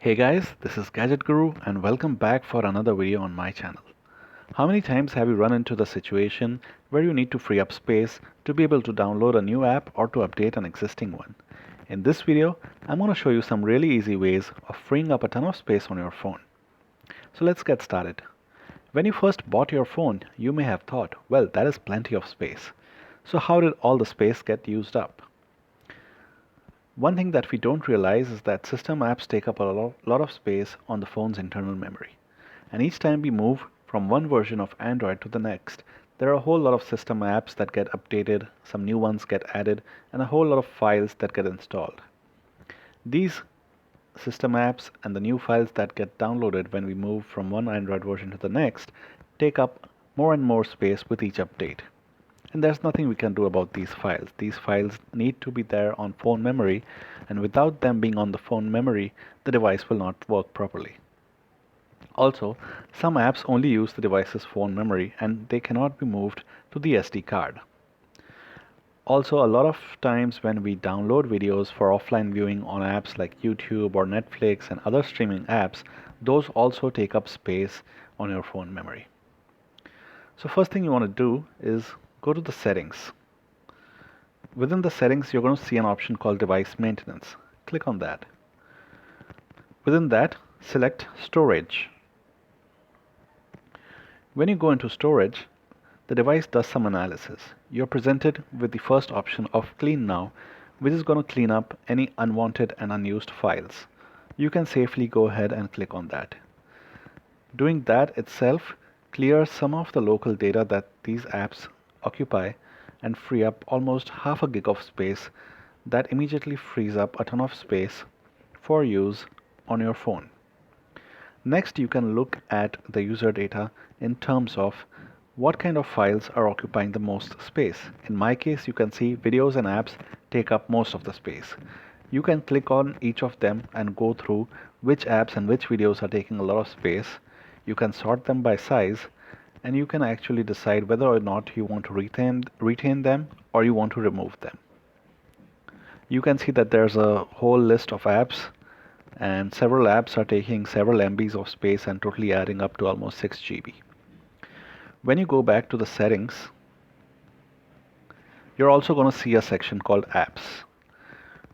Hey guys, this is Gadget Guru and welcome back for another video on my channel. How many times have you run into the situation where you need to free up space to be able to download a new app or to update an existing one? In this video, I'm going to show you some really easy ways of freeing up a ton of space on your phone. So let's get started. When you first bought your phone, you may have thought, well, that is plenty of space. So how did all the space get used up? One thing that we don't realize is that system apps take up a lot of space on the phone's internal memory. And each time we move from one version of Android to the next, there are a whole lot of system apps that get updated, some new ones get added, and a whole lot of files that get installed. These system apps and the new files that get downloaded when we move from one Android version to the next take up more and more space with each update. And there's nothing we can do about these files. These files need to be there on phone memory, and without them being on the phone memory, the device will not work properly. Also, some apps only use the device's phone memory and they cannot be moved to the SD card. Also, a lot of times when we download videos for offline viewing on apps like YouTube or Netflix and other streaming apps, those also take up space on your phone memory. So first thing you want to do is go to the settings. Within the settings, you're going to see an option called device maintenance. Click on that. Within that, select storage. When you go into storage, the device does some analysis. You're presented with the first option of clean now, which is going to clean up any unwanted and unused files. You can safely go ahead and click on that. Doing that itself clears some of the local data that these apps occupy and free up almost half a gig of space that immediately frees up a ton of space for use on your phone. Next, you can look at the user data in terms of what kind of files are occupying the most space. In my case, you can see videos and apps take up most of the space. You can click on each of them and go through which apps and which videos are taking a lot of space. You can sort them by size, and you can actually decide whether or not you want to retain them or you want to remove them. You can see that there's a whole list of apps, and several apps are taking several MBs of space and totally adding up to almost 6 GB. When you go back to the settings, you're also going to see a section called apps.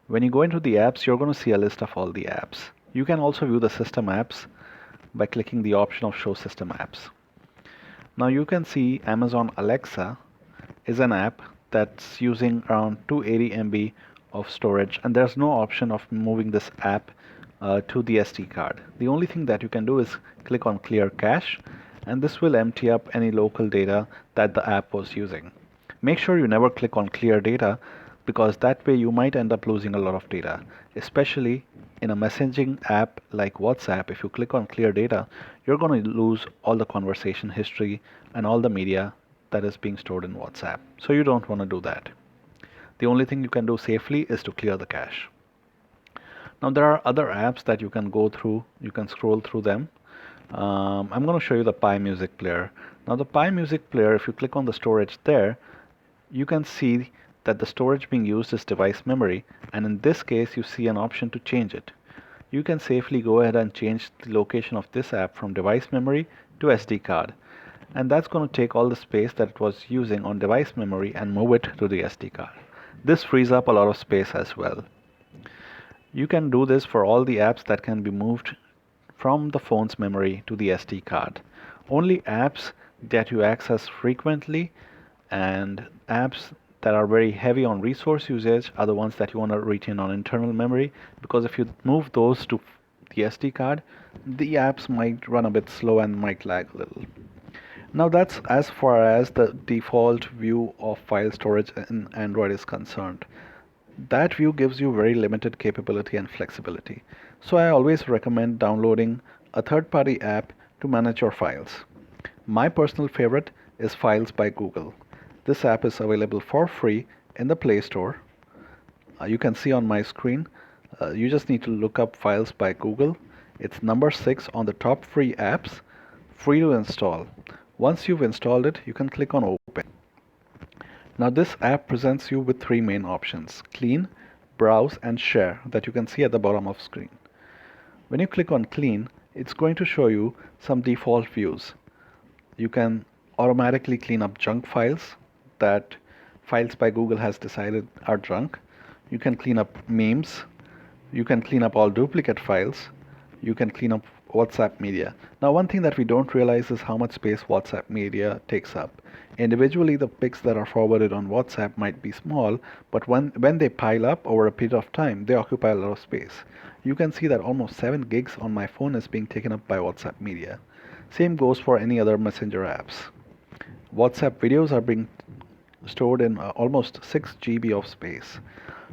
When you go into the apps, you're going to see a list of all the apps. You can also view the system apps by clicking the option of show system apps. Now you can see Amazon Alexa is an app that's using around 280 MB of storage, and there's no option of moving this app to the SD card. The only thing that you can do is click on clear cache, and this will empty up any local data that the app was using. Make sure you never click on clear data, because that way you might end up losing a lot of data, especially in a messaging app like WhatsApp. If you click on clear data, you're going to lose all the conversation history and all the media that is being stored in WhatsApp. So you don't want to do that. The only thing you can do safely is to clear the cache. Now there are other apps that you can go through. You can scroll through them. I'm going to show you the Pi Music Player. Now the Pi Music Player, if you click on the storage there, you can see that the storage being used is device memory, and in this case you see an option to change it. You can safely go ahead and change the location of this app from device memory to SD card, and that's going to take all the space that it was using on device memory and move it to the SD card. This frees up a lot of space as well. You can do this for all the apps that can be moved from the phone's memory to the SD card. Only apps that you access frequently and apps that are very heavy on resource usage are the ones that you want to retain on internal memory, because if you move those to the SD card, the apps might run a bit slow and might lag a little. Now that's as far as the default view of file storage in Android is concerned. That view gives you very limited capability and flexibility. So I always recommend downloading a third-party app to manage your files. My personal favorite is Files by Google. This app is available for free in the Play Store. You can see on my screen, you just need to look up Files by Google. It's number 6 on the top free apps, free to install. Once you've installed it, you can click on Open. Now this app presents you with 3 main options: clean, browse, and share, that you can see at the bottom of screen. When you click on clean, it's going to show you some default views. You can automatically clean up junk files that Files by Google has decided are junk. You can clean up memes. You can clean up all duplicate files. You can clean up WhatsApp media. Now, one thing that we don't realize is how much space WhatsApp media takes up. Individually, the pics that are forwarded on WhatsApp might be small, but when they pile up over a period of time, they occupy a lot of space. You can see that almost 7 gigs on my phone is being taken up by WhatsApp media. Same goes for any other messenger apps. WhatsApp videos are being stored in almost 6 GB of space.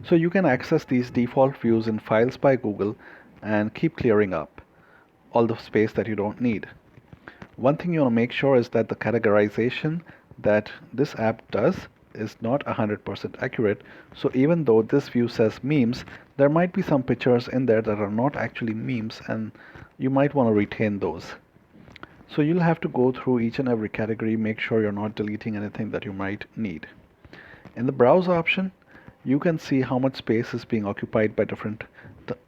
So you can access these default views in Files by Google and keep clearing up all the space that you don't need. One thing you want to make sure is that the categorization that this app does is not 100% accurate. So even though this view says memes, there might be some pictures in there that are not actually memes, and you might want to retain those. So you'll have to go through each and every category, make sure you're not deleting anything that you might need. In the browse option, you can see how much space is being occupied by different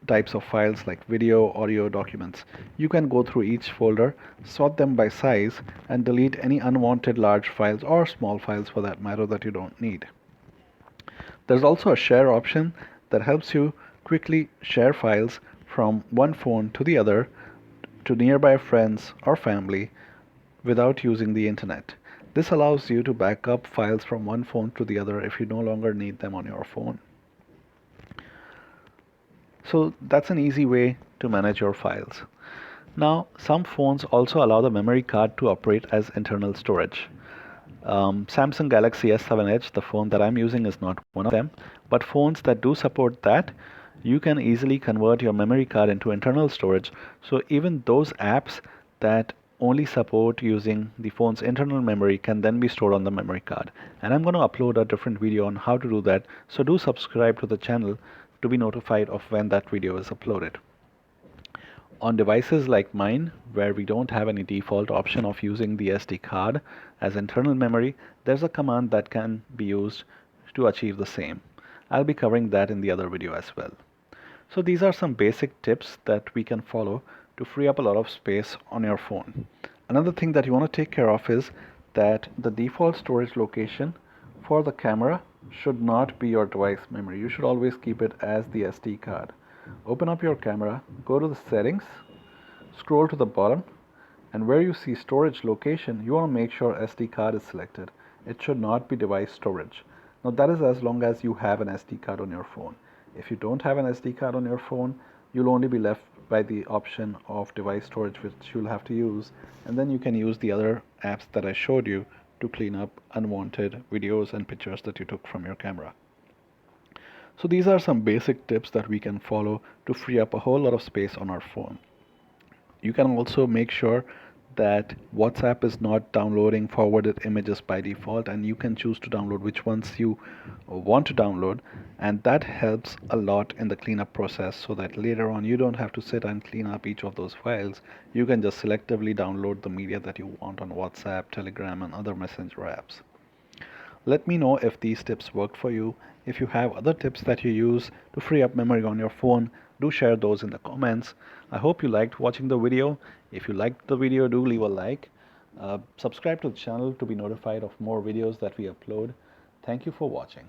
types of files like video, audio, documents. You can go through each folder, sort them by size, and delete any unwanted large files or small files for that matter that you don't need. There's also a share option that helps you quickly share files from one phone to the other to nearby friends or family without using the internet. This allows you to back up files from one phone to the other if you no longer need them on your phone. So that's an easy way to manage your files. Now, some phones also allow the memory card to operate as internal storage. Samsung Galaxy S7 Edge, the phone that I'm using, is not one of them, but phones that do support that, you can easily convert your memory card into internal storage. So even those apps that only support using the phone's internal memory can then be stored on the memory card. And I'm going to upload a different video on how to do that, so do subscribe to the channel to be notified of when that video is uploaded. On devices like mine, where we don't have any default option of using the SD card as internal memory, there's a command that can be used to achieve the same. I'll be covering that in the other video as well. So these are some basic tips that we can follow to free up a lot of space on your phone. Another thing that you want to take care of is that the default storage location for the camera should not be your device memory. You should always keep it as the SD card. Open up your camera, go to the settings, scroll to the bottom, and where you see storage location, you want to make sure SD card is selected. It should not be device storage. Now that is as long as you have an SD card on your phone. If you don't have an SD card on your phone, you'll only be left by the option of device storage, which you'll have to use, and then you can use the other apps that I showed you to clean up unwanted videos and pictures that you took from your camera. So these are some basic tips that we can follow to free up a whole lot of space on our phone. You can also make sure that WhatsApp is not downloading forwarded images by default, and you can choose to download which ones you want to download, and that helps a lot in the cleanup process, so that later on you don't have to sit and clean up each of those files. You can just selectively download the media that you want on WhatsApp, Telegram, and other messenger apps. Let me know if these tips work for you. If you have other tips that you use to free up memory on your phone, do share those in the comments. I hope you liked watching the video. If you liked the video, do leave a like. Subscribe to the channel to be notified of more videos that we upload. Thank you for watching.